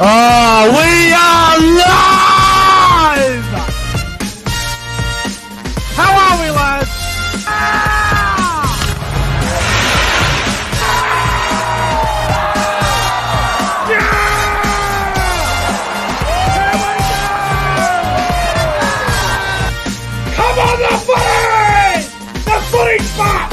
Oh, we are live! How are we, lads? Come on, the footy! The footy spot!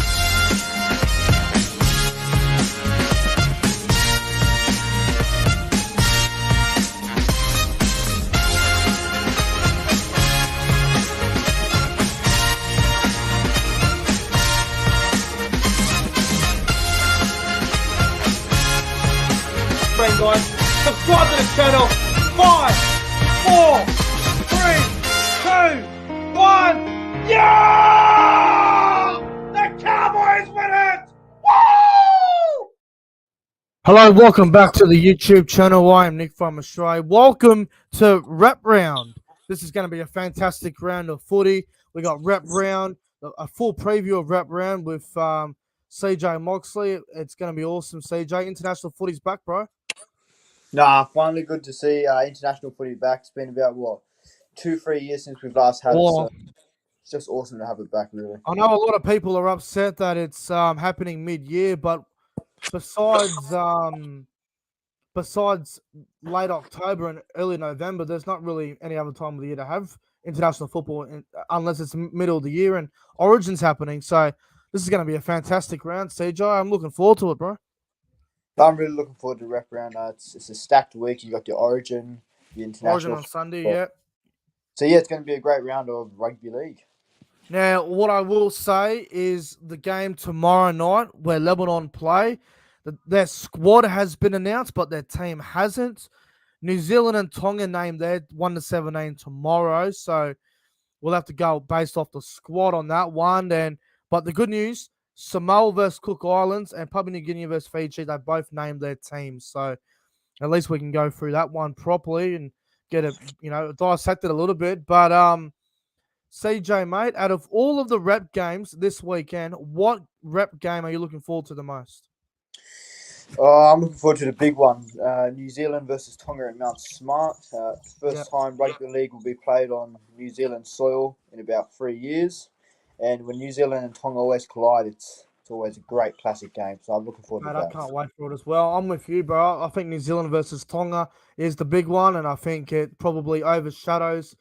Guys, subscribe to the channel. 5, 4, 3, 2, 1. Yeah! The Cowboys win it! Woo! Hello, welcome back to the YouTube channel. I am Nick from Australia. Welcome to Rep Round. This is going to be a fantastic round of footy. We got Rep Round, a full preview of Rep Round with CJ Moxley. It's going to be awesome, CJ. International footy's back, bro. Nah, finally good to see international footy back. It's been about, 2-3 years since we've last had it, so it's just awesome to have it back, really. I know a lot of people are upset that it's happening mid-year, but besides late October and early November, there's not really any other time of the year to have international football unless it's middle of the year and Origin's happening. So this is going to be a fantastic round, CJ. I'm looking forward to it, bro. I'm really looking forward to Rep Round. It's a stacked week. You got the Origin, the international Origin on Sunday, yeah. So yeah, it's going to be a great round of rugby league. Now, what I will say is the game tomorrow night where Lebanon play, their squad has been announced, but their team hasn't. New Zealand and Tonga named their 1-17 tomorrow, so we'll have to go based off the squad on that one. But the good news, Samoa versus Cook Islands and Papua New Guinea versus Fiji, they both named their teams. So at least we can go through that one properly and get it, dissect it a little bit. But CJ, mate, out of all of the rep games this weekend, what rep game are you looking forward to the most? I'm looking forward to the big one. New Zealand versus Tonga at Mount Smart. First time rugby league will be played on New Zealand soil in about 3 years. And when New Zealand and Tonga always collide, it's always a great classic game. So I'm looking forward to that. I can't wait for it as well. I'm with you, bro. I think New Zealand versus Tonga is the big one, and I think it probably overshadows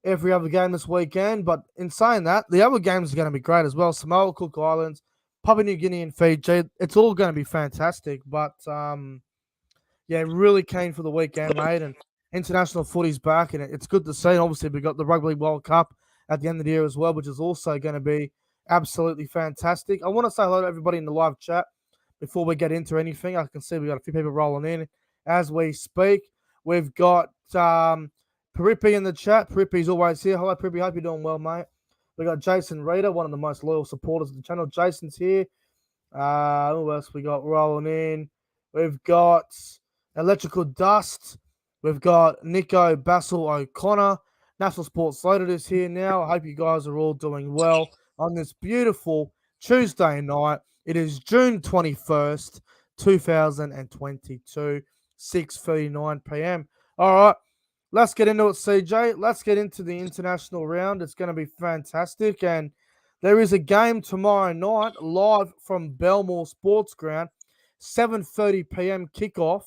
every other game this weekend. But in saying that, the other games are going to be great as well. Samoa, Cook Islands, Papua New Guinea, and Fiji. It's all going to be fantastic. But, really keen for the weekend, mate. And international footy's back, and it's good to see. And obviously, we got the Rugby League World Cup at the end of the year as well, which is also going to be absolutely fantastic. I want to say hello to everybody in the live chat before we get into anything. I can see we got a few people rolling in as we speak. We've got Piripi in the chat. Piripi's always here. Hello, Piripi. Hope you're doing well, mate. We got Jason Reader, one of the most loyal supporters of the channel. Jason's here. Who else we got rolling in? We've got Electrical Dust. We've got Nico Bassel O'Connor. National Sports Loaded is here now. I hope you guys are all doing well on this beautiful Tuesday night. It is June 21st, 2022, 6:39 p.m. All right, let's get into it, CJ. Let's get into the international round. It's going to be fantastic. And there is a game tomorrow night live from Belmore Sports Ground, 7:30 p.m. kickoff.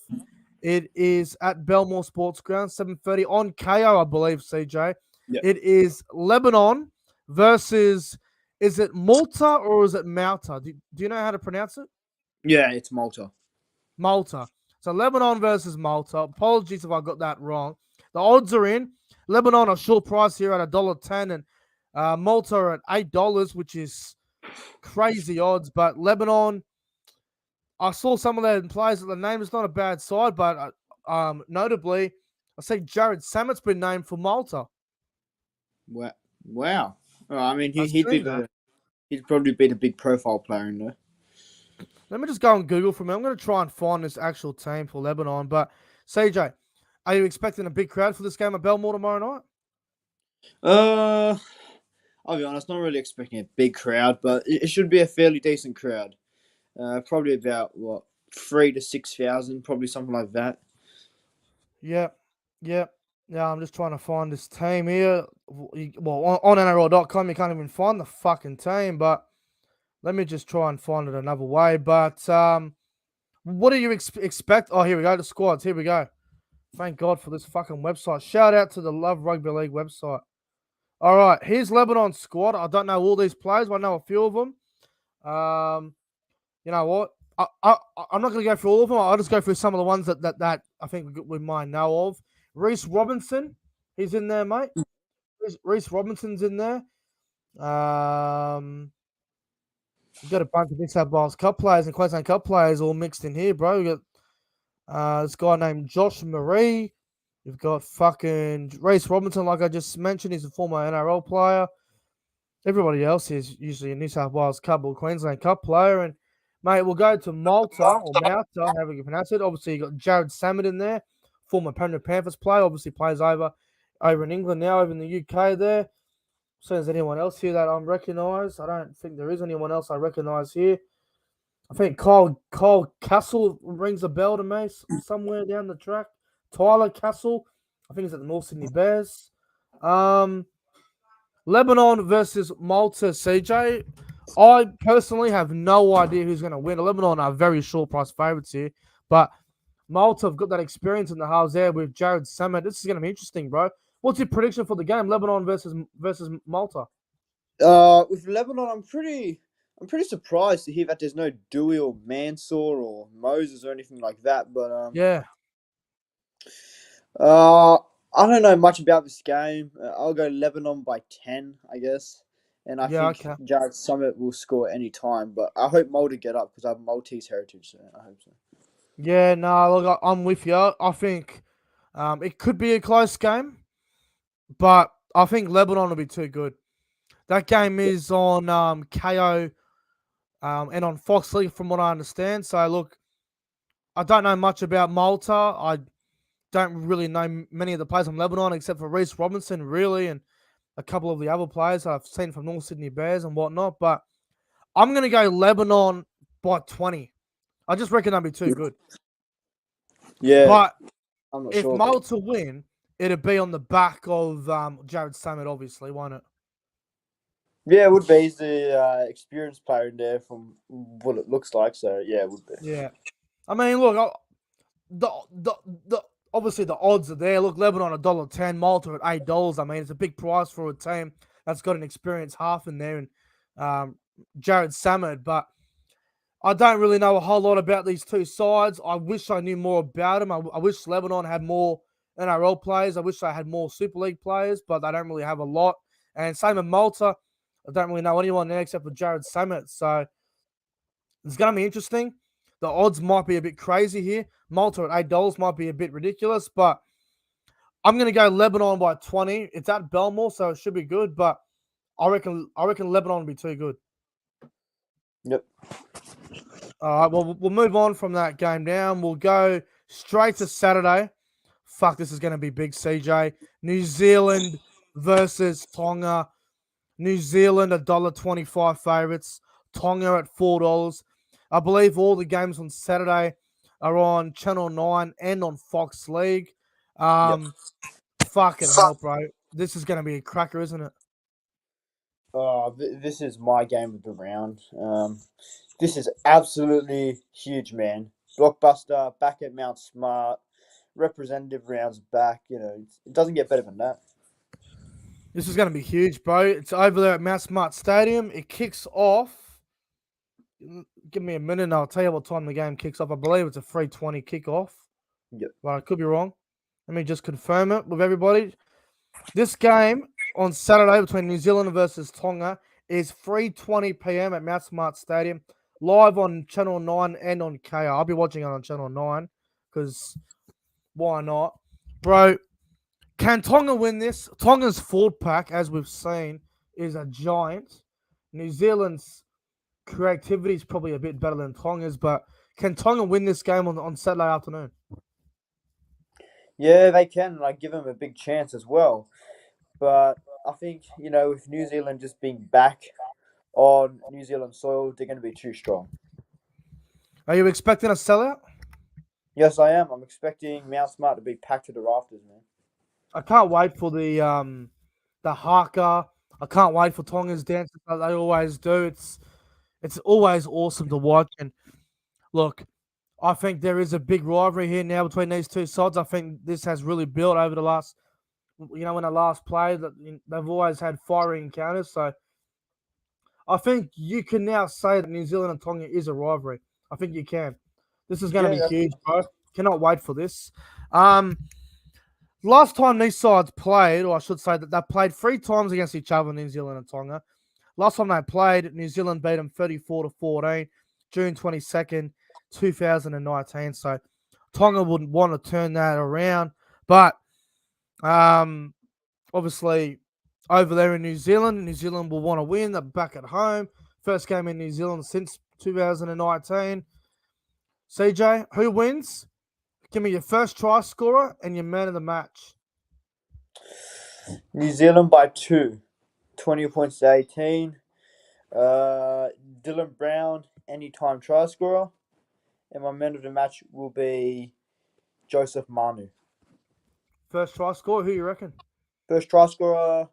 It is at Belmore Sports Ground, 7:30 on KO, I believe, CJ. Yep. It is Lebanon versus, is it Malta or is it Malta? Do you know how to pronounce it? Yeah, it's Malta. Malta. So Lebanon versus Malta. Apologies if I got that wrong. The odds are in. Lebanon are short price here at $1.10 and Malta are at $8, which is crazy odds. But Lebanon, I saw some of their players. The name is not a bad side, but notably, I see Jared Sammett's been named for Malta. Wow. Well, I mean, he'd probably be the big profile player in there. Let me just go on Google for me. I'm going to try and find this actual team for Lebanon. But, CJ, are you expecting a big crowd for this game at Belmore tomorrow night? I'll be honest, not really expecting a big crowd, but it should be a fairly decent crowd. Probably about 3,000 to 6,000, probably something like that. Yep. Yep. Yeah, I'm just trying to find this team here. Well, on NRL.com, you can't even find the fucking team, but let me just try and find it another way. But what do you expect? Oh, here we go. The squads. Here we go. Thank God for this fucking website. Shout out to the Love Rugby League website. All right, here's Lebanon's squad. I don't know all these players, but I know a few of them. You know what? I'm not going to go through all of them. I'll just go through some of the ones that I think we might know of. Reese Robinson, he's in there, mate. Reese Robinson's in there. We've got a bunch of New South Wales Cup players and Queensland Cup players all mixed in here, bro. We got this guy named Josh Marie. You've got fucking Reese Robinson, like I just mentioned. He's a former NRL player. Everybody else is usually a New South Wales Cup or Queensland Cup player. And, mate, we'll go to Malta, or Malta, however you pronounce it. Obviously, you got Jared Sammett in there, former Penrith Panthers player. Obviously, plays over in England now, over in the UK there. So, is anyone else here that I recognise? I don't think there is anyone else I recognise here. I think Kyle Castle rings a bell to me somewhere down the track. Tyler Castle, I think he's at the North Sydney Bears. Lebanon versus Malta, CJ. I personally have no idea who's going to win. Lebanon are very short price favourites here, but Malta have got that experience in the house there with Jared Sammett. This is going to be interesting, bro. What's your prediction for the game? Lebanon versus Malta. With Lebanon, I'm pretty surprised to hear that there's no Dewey or Mansour or Moses or anything like that. But Yeah. I don't know much about this game. I'll go Lebanon by 10, I guess. And I Yeah, think okay. Jared Summit will score any time. But I hope Malta get up because I have Maltese heritage. So I hope so. Yeah, no, look, I'm with you. I think it could be a close game, but I think Lebanon will be too good. That game Yeah. is on KO and on Fox League, from what I understand. So, look, I don't know much about Malta. I don't really know many of the players from Lebanon except for Reese Robinson, really, and a couple of the other players I've seen from North Sydney Bears and whatnot. But I'm going to go Lebanon by 20. I just reckon that'll be too good. Yeah, But I'm not if sure. But Malta win, it'd be on the back of Jared Sammett, obviously, won't it? yeah, it would be. He's the experienced player in there from what it looks like. So yeah, it would be. Yeah. I mean, look, the obviously the odds are there. Look, Lebanon $1.10, Malta at $8. I mean, it's a big price for a team that's got an experienced half in there and Jared Sammett. But I don't really know a whole lot about these two sides. I wish I knew more about them. I wish Lebanon had more NRL players. I wish they had more Super League players, but they don't really have a lot. And same with Malta. I don't really know anyone there except for Jared Sammett. So it's going to be interesting. The odds might be a bit crazy here. Malta at $8 might be a bit ridiculous, but I'm going to go Lebanon by 20. It's at Belmore, so it should be good, but I reckon Lebanon will be too good. Yep. All right, well, we'll move on from that game down. We'll go straight to Saturday. Fuck, this is going to be big, CJ. New Zealand versus Tonga. New Zealand $1.25 favourites. Tonga at $4. I believe all the games on Saturday are on Channel 9 and on Fox League. Yep. Fucking hell, bro. This is going to be a cracker, isn't it? This is my game of the round. This is absolutely huge, man. Blockbuster back at Mount Smart. Representative rounds back. You know, it doesn't get better than that. This is going to be huge, bro. It's over there at Mount Smart Stadium. It kicks off. Give me a minute and I'll tell you what time the game kicks off. I believe it's a 3:20 kickoff. Yep. But I could be wrong. Let me just confirm it with everybody. This game on Saturday between New Zealand versus Tonga is 3:20 p.m. at Mount Smart Stadium, live on Channel 9 and on KR. I'll be watching it on Channel 9 because why not? Bro, can Tonga win this? Tonga's forward pack, as we've seen, is a giant. New Zealand's creativity is probably a bit better than Tonga's, but can Tonga win this game on Saturday afternoon? Yeah, they can. And I give them a big chance as well. But I think, with New Zealand just being back on New Zealand soil, they're going to be too strong. Are you expecting a sellout? Yes, I am. I'm expecting Mount Smart to be packed to the rafters, man. I can't wait for the haka. I can't wait for Tonga's dances like they always do. It's always awesome to watch. And look, I think there is a big rivalry here now between these two sides. I think this has really built over the last, when they last played, that they've always had fiery encounters. So I think you can now say that New Zealand and Tonga is a rivalry. I think you can. This is going to Yeah, be huge, bro. Cannot wait for this. Um, Last time these sides played, or I should say that they played 3 times against each other, New Zealand and Tonga. Last time they played, New Zealand beat them 34-14, June 22nd, 2019. So Tonga would want to turn that around. But um, obviously, over there in New Zealand will want to win. They're back at home. First game in New Zealand since 2019. CJ, who wins? Give me your first try scorer and your man of the match. New Zealand by 2. 20 points to 18. Dylan Brown, anytime try scorer. And my man of the match will be Joseph Manu. First try scorer, who you reckon? First try scorer,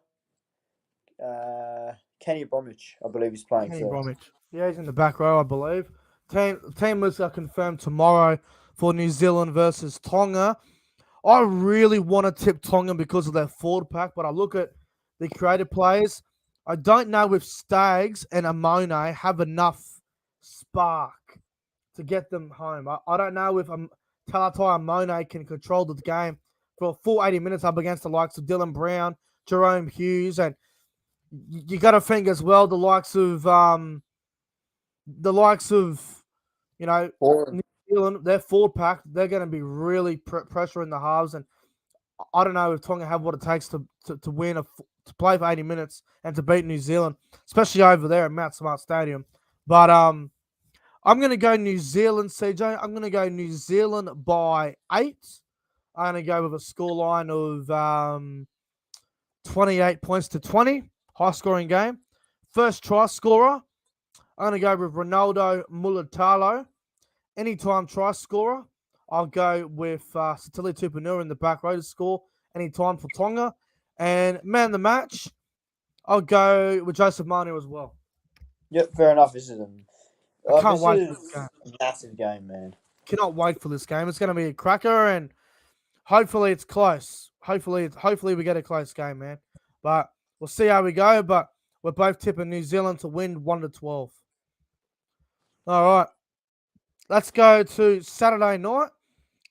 Kenny Bromwich, I believe he's playing Kenny first. Bromwich. Yeah, he's in the back row, I believe. Team was confirmed tomorrow for New Zealand versus Tonga. I really want to tip Tonga because of their forward pack, but I look at the creative players. I don't know if Staggs and Amone have enough spark to get them home. I don't know if Talatai Amone can control the game for a full 80 minutes up against the likes of Dylan Brown, Jerome Hughes, and you got to think as well the likes of Forward. New Zealand, their forward pack, they're going to be really pressuring the halves, and I don't know if Tonga have what it takes to win to play for 80 minutes and to beat New Zealand, especially over there at Mount Smart Stadium. But I'm going to go New Zealand, CJ. I'm going to go New Zealand by 8. I'm going to go with a scoreline of 28 points to 20. High scoring game. First try scorer, I'm going to go with Ronaldo Mulatalo. Anytime try scorer, I'll go with Satili Tupanua in the back row to score anytime for Tonga. And man of the match, I'll go with Joseph Manu as well. Yep, fair enough. This is I can't this wait for is this game. a massive game, man. Cannot wait for this game. It's going to be a cracker, and hopefully it's close. Hopefully we get a close game, man. But we'll see how we go. But we're both tipping New Zealand to win 1-12. All right. Let's go to Saturday night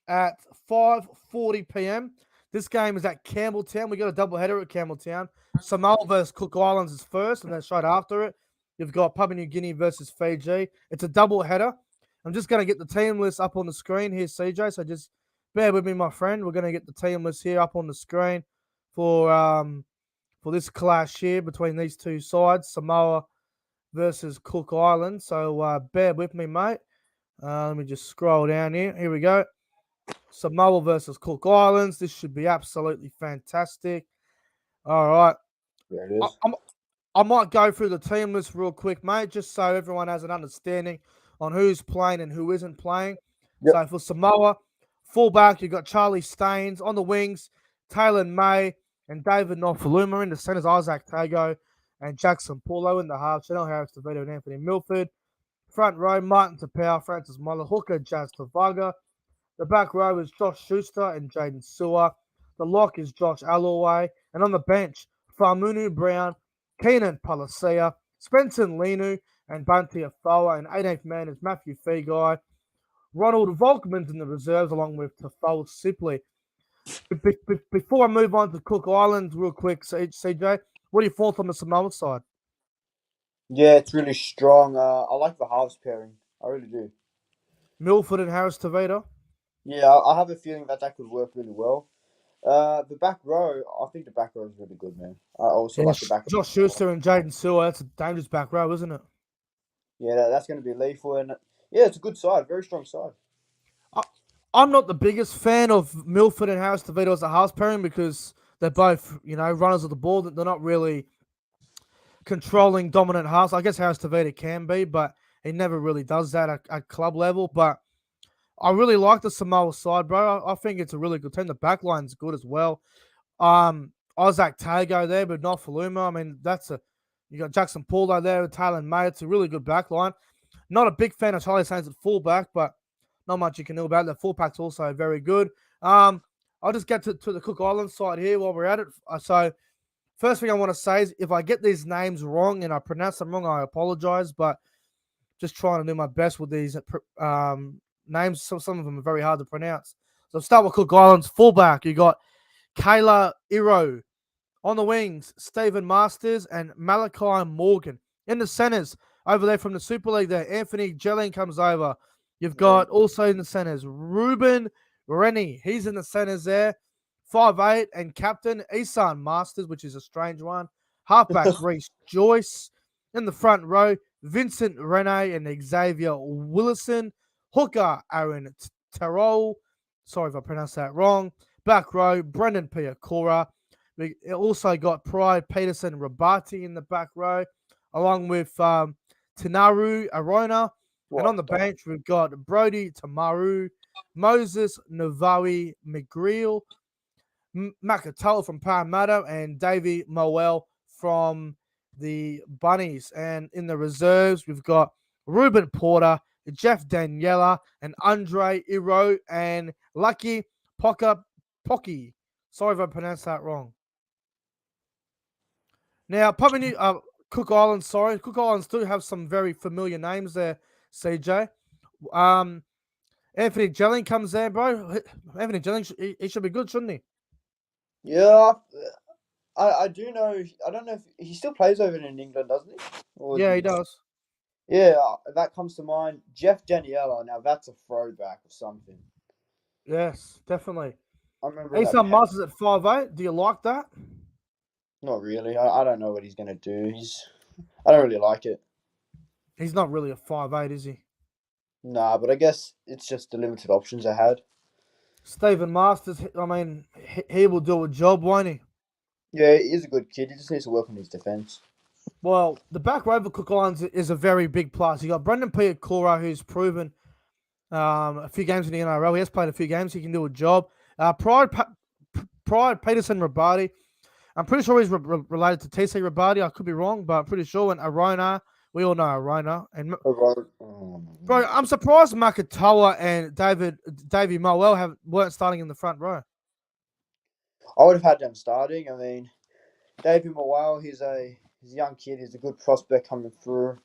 at 5:40 p.m. This game is at Campbelltown. We got a doubleheader at Campbelltown. Samoa versus Cook Islands is first, and then straight after it, you've got Papua New Guinea versus Fiji. It's a doubleheader. I'm just going to get the team list up on the screen here, CJ. So just bear with me, my friend. We're going to get the team list here up on the screen for this clash here between these two sides, Samoa versus Cook Islands. So bear with me, mate. Let me just scroll down here. Here we go. Samoa versus Cook Islands. This should be absolutely fantastic. All right. There it is. I might go through the team list real quick, mate, just so everyone has an understanding on who's playing and who isn't playing. Yep. So for Samoa, fullback, you've got Charlie Staines. On the wings, Taylor May and David Nofaluma. In the centres, Isaac Tago and Jackson Paulo. In the half, Chanel Harris, DeVito, and Anthony Milford. Front row, Martin Tapau, Francis Muller, hooker, Jazz Tavaga. The back row is Josh Schuster and Jaden Sewer. The lock is Josh Alloway. And on the bench, Farmunu Brown, Keenan Palacia, Spencer Linu, and Bunty Afoa. And 18th man is Matthew Feagai. Ronald Volkman's in the reserves along with Tafau Sipley. Before I move on to Cook Islands real quick, CJ, what are your thoughts on the Samoa side? Yeah, it's really strong. I like the halves pairing. I really do. Milford and Harris Tavita. Yeah, I have a feeling that could work really well. The back row, I think the back row is really good, man. I also like the back row. Josh Schuster and Jaden Sewer. That's a dangerous back row, isn't it? Yeah, that's going to be lethal. And yeah, it's a good side. Very strong side. I'm not the biggest fan of Milford and Harris DeVito as a halves pairing because they're both, runners of the ball. They're not really controlling dominant halves. I guess Harris DeVito can be, but he never really does that at club level. But I really like the Samoa side, bro. I think it's a really good team. The backline's good as well. Isaac Tago there, but not Faluma. I mean, you got Jackson Paulo there with Taylor May. It's a really good backline. Not a big fan of Charlie Saints at fullback, but not much you can do about it. The fullback's also very good. I'll just get to the Cook Islands side here while we're at it. So, first thing I want to say is if I get these names wrong and I pronounce them wrong, I apologize, but just trying to do my best with these names. Some of them are very hard to pronounce. So, start with Cook Islands. Fullback, you got Kayla Iro. On the wings, Stephen Masters and Malachi Morgan. In the centers, over there from the Super League there, Anthony Jelling comes over. You've got also in the centers, Ruben Rennie. He's in the centers there. 5'8", and captain Isan Masters, which is a strange one. Halfback, Reece Joyce. In the front row, Vincent Rene and Xavier Willison. Hooker, Aaron Terrell. Sorry if I pronounced that wrong. Back row, Brendan Piacora. We also got Pride, Peterson, Rabati in the back row, along with Tanaru Arona. And on the bench, we've got Brody Tamaru, Moses Navawi McGreal, Makatoa from Parramatta, and Davey Moel from the Bunnies. And in the reserves, we've got Ruben Porter, Jeff Daniela, and Andre Iro, and Lucky Pocky. Sorry if I pronounced that wrong. Now, probably Cook Islands, sorry. Cook Islands do have some very familiar names there, CJ. Anthony Jelling comes there, bro. Anthony Jelling, he should be good, shouldn't he? Yeah, I do know. I don't know if he still plays over in England, doesn't he? Yeah, he does. Yeah, that comes to mind. Jeff Daniela. Now that's a throwback or something. Yes, definitely. I remember. Asan Masters at 5'8". Do you like that? Not really. I don't know what he's gonna do. I don't really like it. He's not really a 5'8", is he? Nah, but I guess it's just the limited options I had. Stephen Masters, I mean, he will do a job, won't he? Yeah, he's a good kid. He just needs to work on his defense. Well, the back row for Cook Islands is a very big plus. You got Brendan Piacora, who's proven a few games in the NRL. He has played a few games. He can do a job. Pride Peterson Rabati. I'm pretty sure he's related to TC Rabati. I could be wrong, but I'm pretty sure. And Arona, we all know Arona. And bro, I'm surprised Makatoa and Davey Moel weren't starting in the front row. I would have had them starting. I mean, Davey Moel, he's a young kid. He's a good prospect coming through.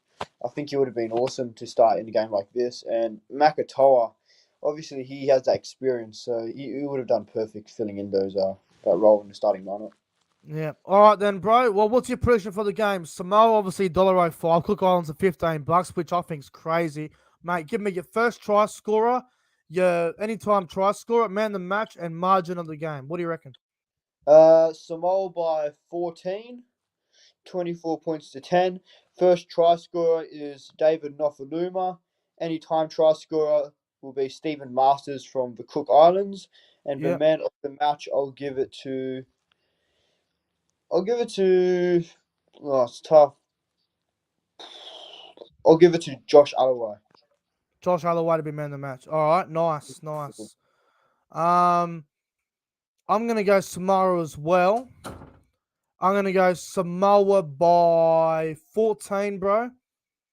I think he would have been awesome to start in a game like this. And Makatoa, obviously he has that experience, so he would have done perfect filling in that role in the starting lineup. Yeah. All right then, bro. Well, what's your prediction for the game? Samoa obviously $1.05. Cook Islands are $15, which I think is crazy, mate. Give me your first try scorer, your anytime try scorer, man the match, and margin of the game. What do you reckon? Samoa by 14, 24 points to 10. First try scorer is David Nofaluma. Anytime try scorer will be Stephen Masters from the Cook Islands. And the man of the match, I'll give it to. Oh, it's tough. I'll give it to Josh Alloway. Josh Alloway to be man of the match. All right, nice. I'm gonna go Samoa as well. I'm gonna go Samoa by 14, bro.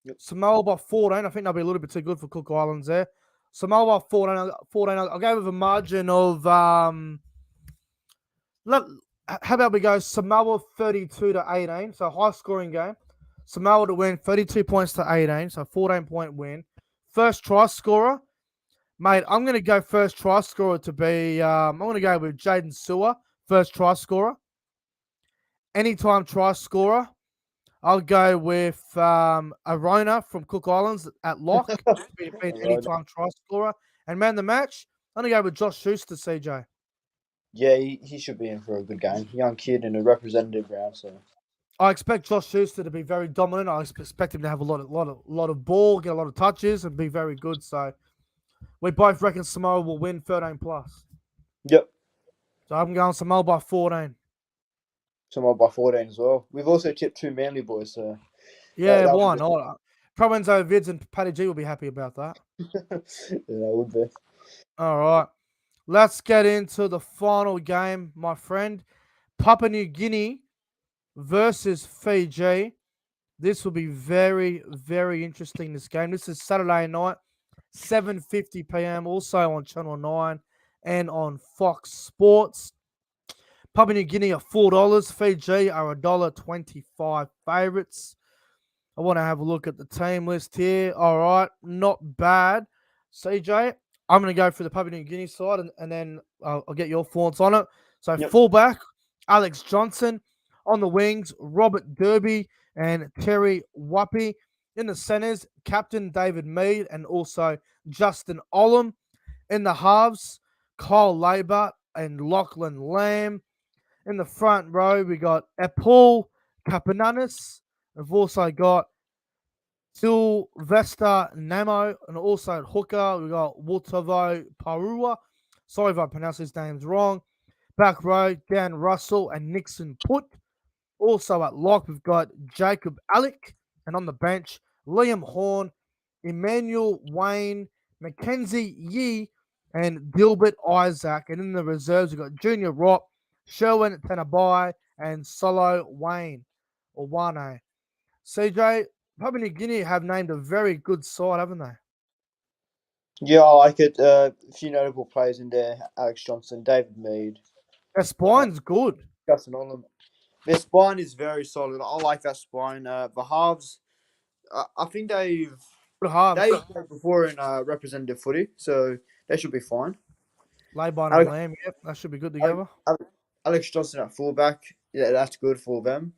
Yep. Samoa by 14. I think that'll be a little bit too good for Cook Islands there. Samoa by 14. I'll go with a margin of how about we go Samoa 32 to 18? So high scoring game. Samoa to win 32 points to 18, so 14-point win. First try scorer, mate. I'm gonna go first try scorer to be. I'm gonna go with Jaden Sewer, first try scorer. Anytime try scorer, I'll go with Arona from Cook Islands at lock to be anytime try scorer. And man the match, I'm gonna go with Josh Schuster, CJ. Yeah, he should be in for a good game. Young kid in a representative round, so. I expect Josh Schuster to be very dominant. I expect him to have a lot of ball, get a lot of touches, and be very good. So we both reckon Samoa will win 13 plus. Yep. So I'm going Samoa by 14. Samoa by 14 as well. We've also tipped two Manly boys, so. Yeah, why not? Provenzo Vids and Paddy G will be happy about that. Yeah, that would be. All right. Let's get into the final game, my friend. Papua New Guinea versus Fiji. This will be very, very interesting. This game. This is Saturday night, 7:50 p.m. Also on Channel 9 and on Fox Sports. Papua New Guinea are $4. Fiji are $1.25 favourites. I want to have a look at the team list here. All right, not bad. CJ, I'm going to go for the Papua New Guinea side, and then I'll get your thoughts on it. So Yep. fullback, Alex Johnson. On the wings, Robert Derby and Terry Wappy. In the centres, Captain David Mead and also Justin Olam. In the halves, Kyle Labour and Lachlan Lamb. In the front row, we got Epul Kapananis. We've also got Sylvester Namo, and also at hooker, we got Wutavo Parua. Sorry if I pronounce his names wrong. Back row, Dan Russell and Nixon Put. Also at lock, we've got Jacob Alec. And on the bench, Liam Horn, Emmanuel Wayne, Mackenzie Yee, and Gilbert Isaac. And in the reserves, we've got Junior Rock, Sherwin Tanabai, and Solo Wayne, or Wane. CJ, Papua New Guinea have named a very good side, haven't they? Yeah, I like it. A few notable players in there: Alex Johnson, David Mead, Their spine's good. Justin Olam. Their spine is very solid. I like that spine. The halves, I think they've Good halves. played before in representative footy, so they should be fine. Laybine and Alex, Lamb, yep, that should be good together. Alex Johnson at fullback, yeah, that's good for them.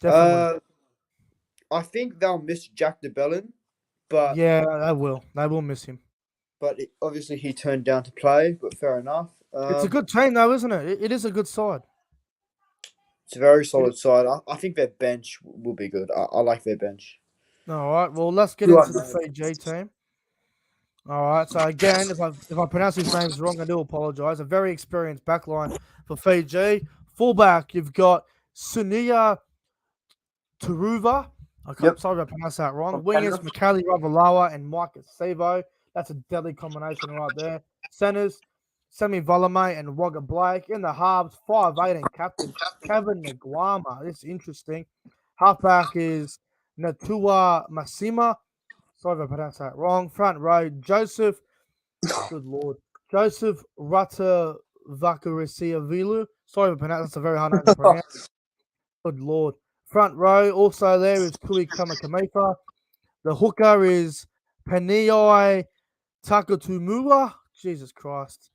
Definitely. I think they'll miss Jack DeBellin, but Yeah, they will. They will miss him. obviously he turned down to play. But fair enough. It's a good team, though, isn't it? It is a good side. It's a very solid side. I think their bench will be good. I like their bench. All right. Well, let's get Who into the unknown? Fiji team. All right. So again, if I pronounce these names wrong, I do apologise. A very experienced backline for Fiji. Fullback, you've got Sunia Turuva. Yep. Sorry if I pronounced that wrong. From Wingers, Canada. Mikali Ravalawa and Mike Sevo. That's a deadly combination right there. Centers, Semi Volame and Wagga Blake. In the halves, 5'8" and captain Kevin Naguama. This is interesting. Halfback is Natua Masima. Sorry if I pronounced that wrong. Front row, Joseph. Good Lord. Joseph Rata Vakarisiavilu. Sorry if I pronounced that's a very hard name to pronounce. Good Lord. Front row, also there is Kui Kamakamefa. The hooker is Paniai Takatumua. Jesus Christ.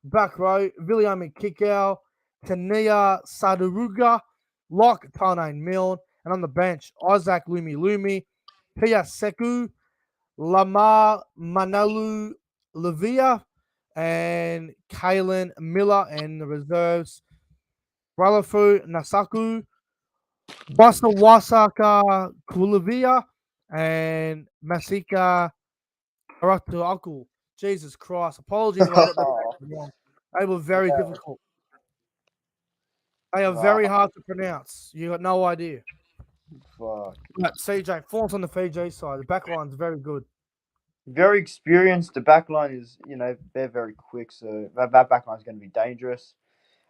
Back row, Viliami Kikau, Tania Sadaruga, Lock Tarnane Milne. And on the bench, Isaac Lumi, Pia Seku, Lamar Manalu Levia, and Kalen Miller. And the reserves, Ralafu Nasaku, Wasaka Kulavia, and Masika Aratuaku. Jesus Christ. Apologies if I got that wrong. They were very difficult. They are very hard to pronounce. You got no idea. Fuck. But CJ, thoughts on the Fiji side. The back line's very good. Very experienced. The back line is, they're very quick, so that back line is going to be dangerous.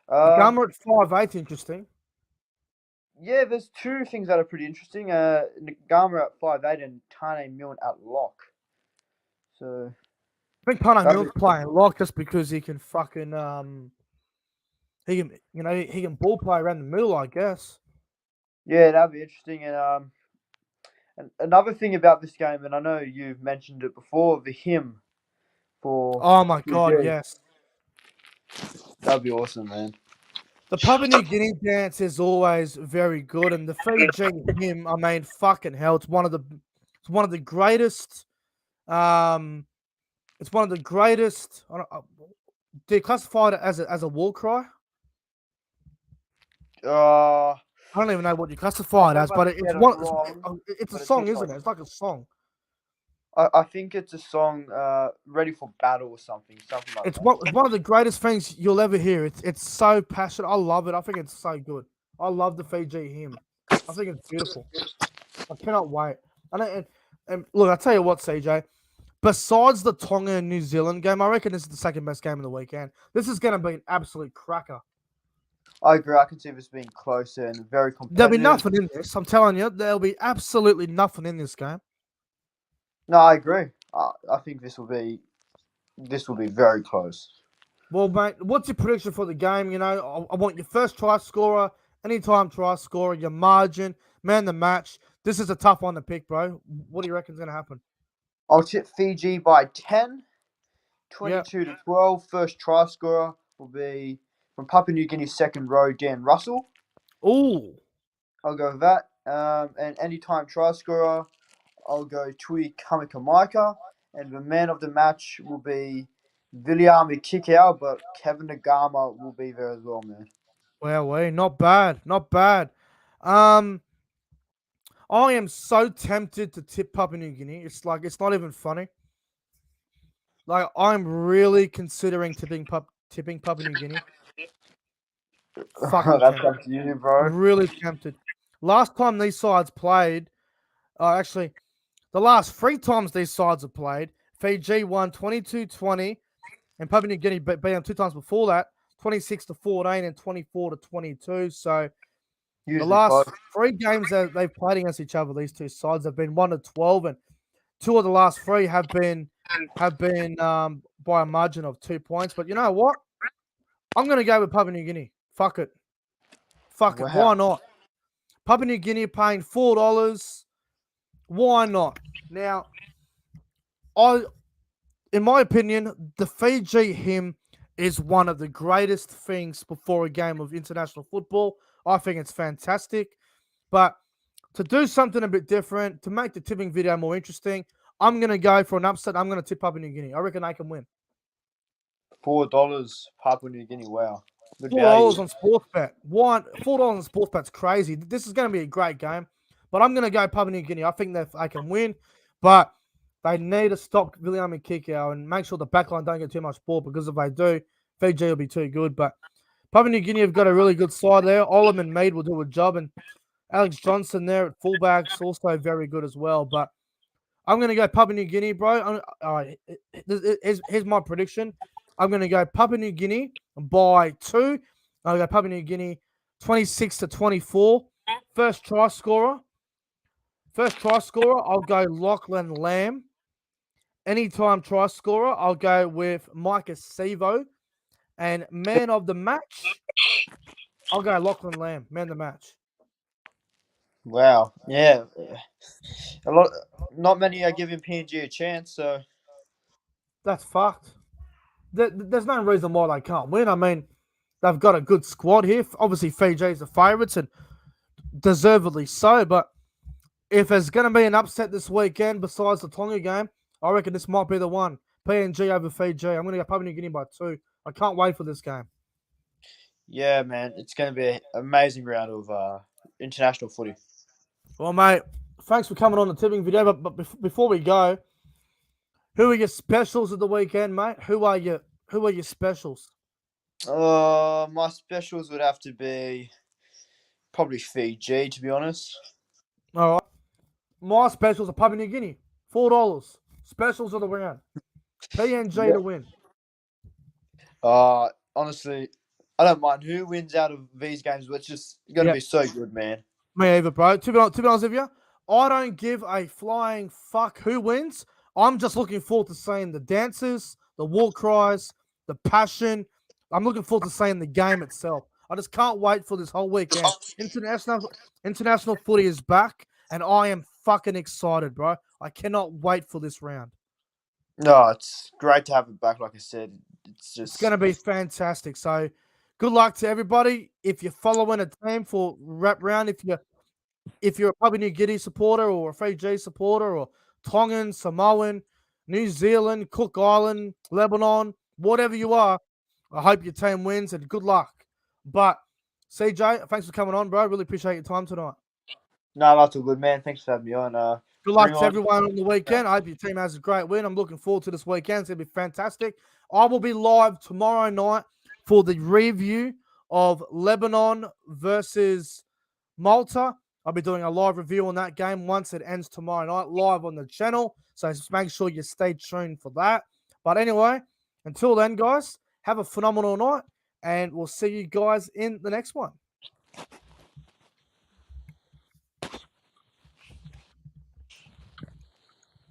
The Gummer at 5'8", interesting. Yeah, there's two things that are pretty interesting. Nagama at 5'8" and Tane Milne at lock. So I think Tane Milne's playing lock just because he can fucking he can ball play around the middle, I guess. Yeah, that'd be interesting. And another thing about this game, and I know you've mentioned it before, the hymn for. Oh my god, yes. That'd be awesome, man. The Papua New Guinea dance is always very good, and the Fiji hymn, I mean, fucking hell, it's one of the greatest. It's one of the greatest. Do you classify it as a war cry? I don't even know what you classify it as, but it's a song, isn't it? It's like a song. I think it's a song ready for battle or something like that. It's one of the greatest things you'll ever hear. It's so passionate. I love it. I think it's so good. I love the Fiji hymn. I think it's beautiful. I cannot wait. And look, I tell you what, CJ, besides the Tonga and New Zealand game, I reckon this is the second best game of the weekend. This is going to be an absolute cracker. I agree. I can see this being closer and very There'll be competitive. nothing in this. I'm telling you, there'll be absolutely nothing in this game. No, I agree. I think this will be very close. Well, mate, what's your prediction for the game? You know, I want your first try scorer, anytime try scorer, your margin, man the match. This is a tough one to pick, bro. What do you reckon's going to happen? I'll tip Fiji by 10, Yeah. 22-12. First try scorer will be from Papua New Guinea second row, Dan Russell. Ooh. I'll go with that. And anytime try scorer, I'll go Tui Kamikamaika. And the man of the match will be Viliami Kikau, but Kevin Nagama will be there as well, man. Well, not bad. Not bad. I am so tempted to tip Papua New Guinea. It's like, it's not even funny. Like, I'm really considering tipping Papua New Guinea. Fucking That's tempted. up to you, bro. Really tempted. Last time these sides played, actually, the last 3 times these sides have played, Fiji won 22-20, and Papua New Guinea beat them 2 times before that, 26-14 and 24-22. So the Usually last close. 3 games that they've played against each other, these 2 sides have been 1-12, and 2 of the last 3 have been by a margin of 2 points. But you know what? I'm going to go with Papua New Guinea. Fuck it. Fuck it. Why Wow. not? Papua New Guinea paying $4. Why not? Now, in my opinion, the Fiji hymn is one of the greatest things before a game of international football. I think it's fantastic. But to do something a bit different, to make the tipping video more interesting, I'm going to go for an upset. I'm going to tip Papua New Guinea. I reckon they can win. $4 Papua New Guinea. Wow. Good value. $4 on Sportsbet. $4 on Sportsbet's crazy. This is going to be a great game. But I'm going to go Papua New Guinea. I think that they can win. But they need to stop Viliami Kikau and make sure the backline don't get too much ball, because if they do, Fiji will be too good. But Papua New Guinea have got a really good side there. Olam and Mead will do a job. And Alex Johnson there at fullback's also very good as well. But I'm going to go Papua New Guinea, bro. All right, here's my prediction. I'm going to go Papua New Guinea by 2. I'll go Papua New Guinea 26-24. First try scorer, I'll go Lachlan Lamb. Anytime try scorer, I'll go with Micah Sevo. And man of the match, I'll go Lachlan Lamb, man of the match. Wow. Yeah. Not many are giving PNG a chance, so That's fucked. There's no reason why they can't win. I mean, they've got a good squad here. Obviously, Fiji's the favourites, and deservedly so. But if there's going to be an upset this weekend besides the Tonga game, I reckon this might be the one. PNG over Fiji. I'm going to go Papua New Guinea by 2. I can't wait for this game. yeah, man, it's going to be an amazing round of international footy. Well, mate, thanks for coming on the tipping video. But before we go, who are your specials of the weekend, mate? Who are your specials? My specials would have to be probably Fiji, to be honest. All right. My specials are Papua New Guinea. $4. Specials of the round. PNG to win. Honestly, I don't mind who wins out of these games, but it's just going to be so good, man. Me either, bro. To be honest with you, I don't give a flying fuck who wins. I'm just looking forward to seeing the dances, the war cries, the passion. I'm looking forward to seeing the game itself. I just can't wait for this whole weekend. International footy is back, and I am fucking excited, bro. I cannot wait for this round. No, it's great to have it back. Like I said, It's going to be fantastic. So, good luck to everybody. If you're following a team for wrap round, if you're a Papua New Guinea supporter or a Fiji supporter or Tongan, Samoan, New Zealand, Cook Island, Lebanon, whatever you are, I hope your team wins and good luck. But CJ, thanks for coming on, bro. Really appreciate your time tonight. No, that's all good, man. Thanks for having me on. Good luck to everyone on the weekend. I hope your team has a great win. I'm looking forward to this weekend. It's going to be fantastic. I will be live tomorrow night for the review of Lebanon versus Malta. I'll be doing a live review on that game once it ends tomorrow night, live on the channel. So just make sure you stay tuned for that. But anyway, until then, guys, have a phenomenal night, and we'll see you guys in the next one.